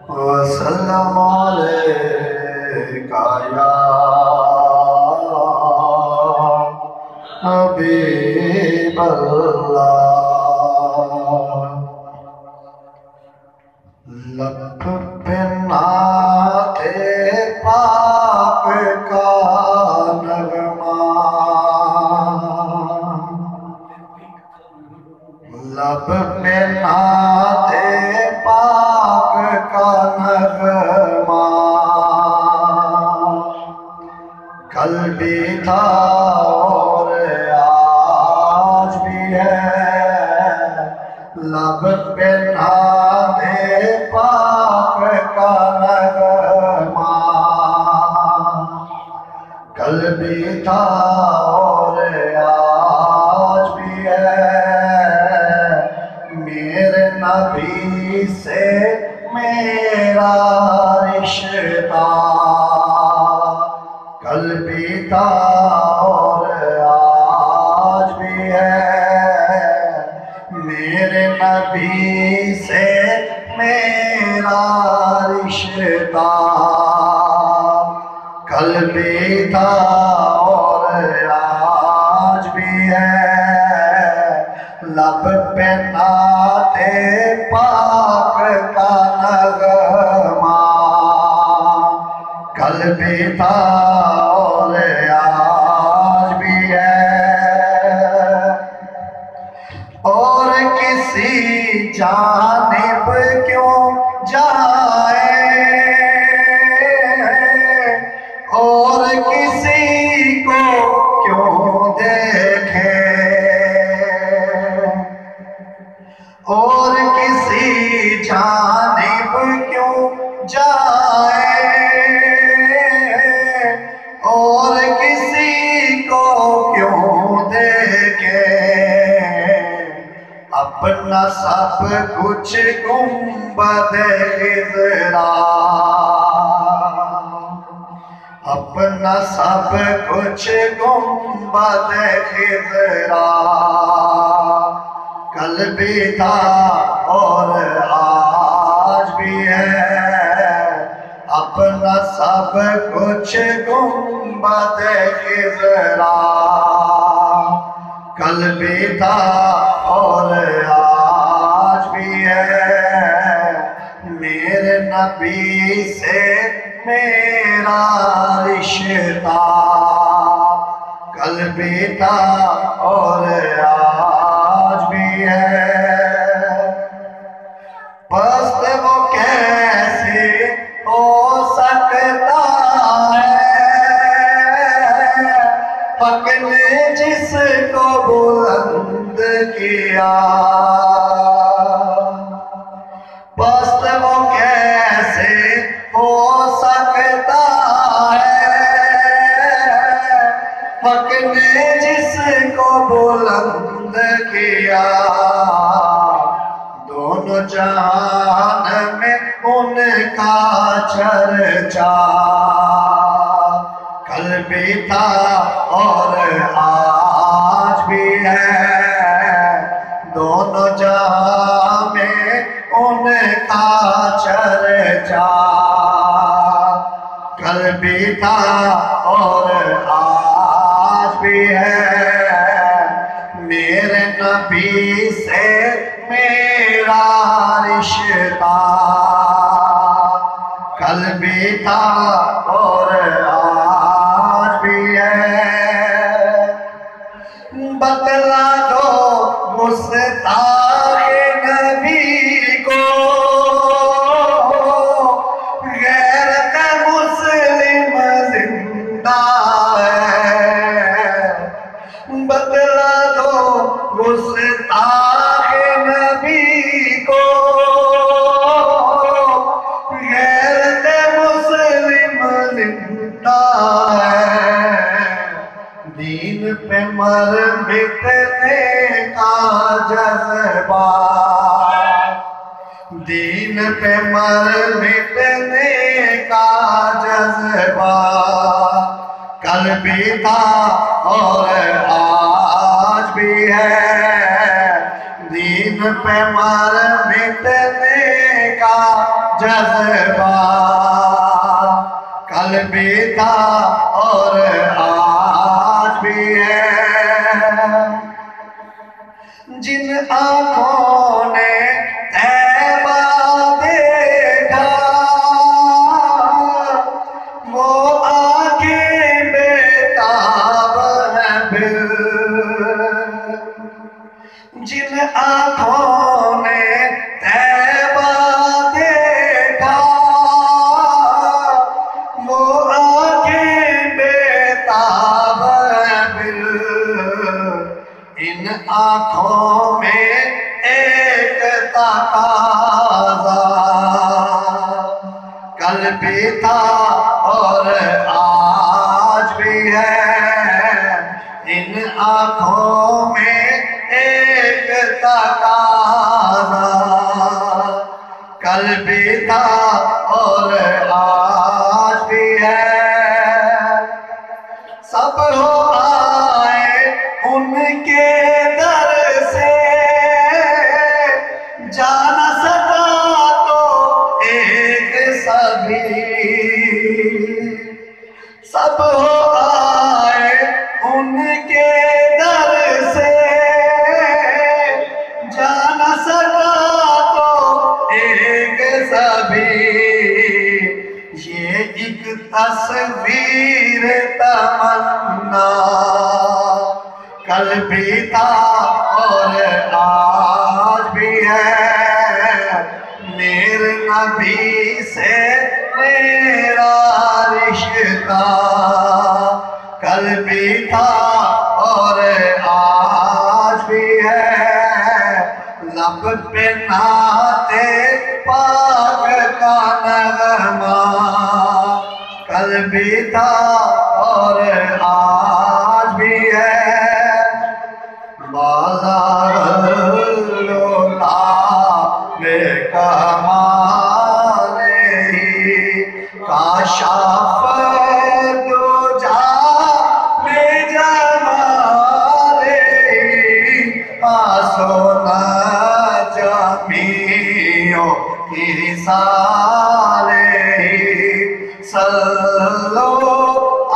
وسلم علیکہ یا حبیب اللہ لب پہ نعت پاک کا نغمہ لب پہ نعت پاک کا نغمہ کل بھی تھا اور آج بھی ہے لب پہ نعت پاک کا نغمہ کل بھی تھا اور آج بھی ہے میرے نبی سے میرا رشتہ کل بھی تھا اور آج بھی ہے میرے نبی سے میرا رشتہ کل بھی تھا اور آج بھی ہے لب پہ نعت پاک کا نغمہ کل بھی تھا اور آج بھی ہے اور کسی جانب کیوں جائے اور کسی کو کیوں دیکھے اور کسی جانب کیوں جائے اور کسی کو کیوں دیکھے اپنا سب کچھ گنبد خضرا اپنا سب کچھ گنبد خضرا کل بھی تھا اور آج بھی ہے اپنا سب کچھ گنبد خضرا کل بھی تھا اور آج بھی ہے میرے نبی سے میرا رشتہ کل بھی تھا اور آج بھی ہے پست وہ کیسے ہو سکتا ہے حق نے جس کو بلند کیا پست وہ کیسے ہو سکتا ہے حق نے جس کو بلند کیا دونوں جہان میں ان کا چرچا کل بھی تھا اور آج بھی ہے دونوں جہان میں ان کا چرچا کل بھی تھا اور آج بھی ہے میرے نبی سے میرا رشتہ کل بھی تھا اور آج بھی ہے بتلا دو مستاق نبی کو غیرت مسلم زندہ ہے بتلا دو مستاق نبی کو غیرت مسلم زندہ ہے دین پہ مر مٹنے کا جذبہ دین پہ مر مٹنے کا جذبہ کل بھی تھا اور آج ہے دین پہ مر مٹنے کا جذبہ کل بھی تھا اور آج بھی ہے جن آنکھوں نے طیبہ دیکھا وہ آنکھیں بیتاب ہیں جن آنکھوں نے طیبہ دیکھا وہ آنکھیں بیتاب ہیں ان آنکھوں میں ایک تقاضا کل بھی تھا اور آج بھی ہے ان آنکھوں میں ایک تقاضا کل بھی تھا اور آج بھی ہے سب ہو آئے ان کے در سے جا نہ سکا تو ایک سبھی سب ہو آئے ان کے در سے جا نہ سکا تو ایک سبھی یہ ایک تصویر تمنا کل بھی تھا اور آج بھی ہے میرے نبی سے میرا رشتہ کل بھی تھا اور آج بھی ہے لب پہ نعت پاک کا نغمہ کل بھی تھا اور آج بھی ہے بازار لولا بے کمال ہی کاشف دو جا بے جمال ہی آسونا جمیوں کی سالے صلو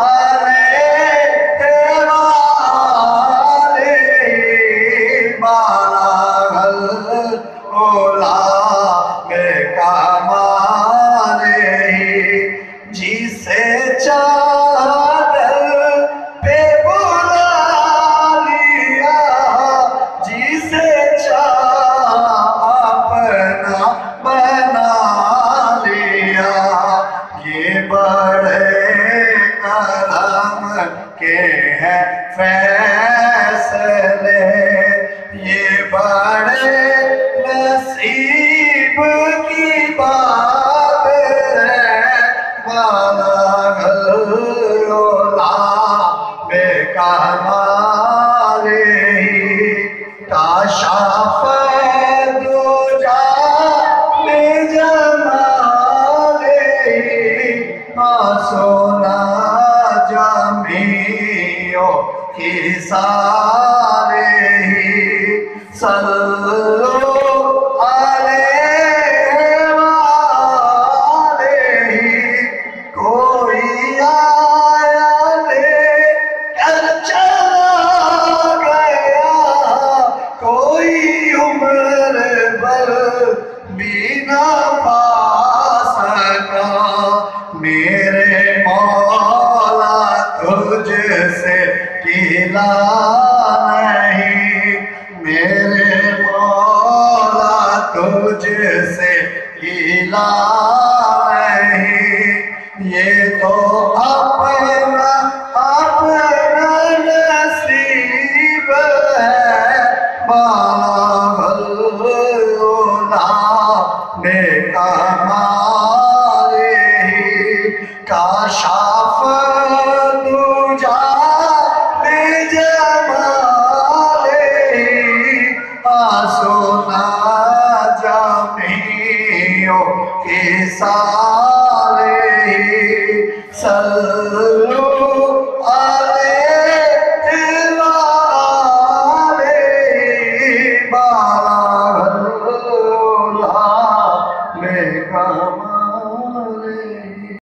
علیہ بالاغ الاولا بے کمال جسے چاہا دل پہ بلا لیا جسے چاہا اپنا بنا لیا یہ بڑے کرم کے ہیں فیصلے یہ بڑے نصیب کی بات ہے بالاغ الاولا بے کمال کاشف دو جا بے جمال آسونا جمیوں کی سارے صلو علیہ وآلہ کوئی آیا لے کر چلا گیا کوئی عمر بھر بھی نہ پا سکا میرے مولا تجھ سے گلا نہیں میرے مولا تجھ سے گلا نہیں یہ تو اپنا نصیب ہے بالاغ الاولا بے کمال کاشف دو جا بے جمال آسونا جمیوں کے سالے صلو علیہ وآلہ کمال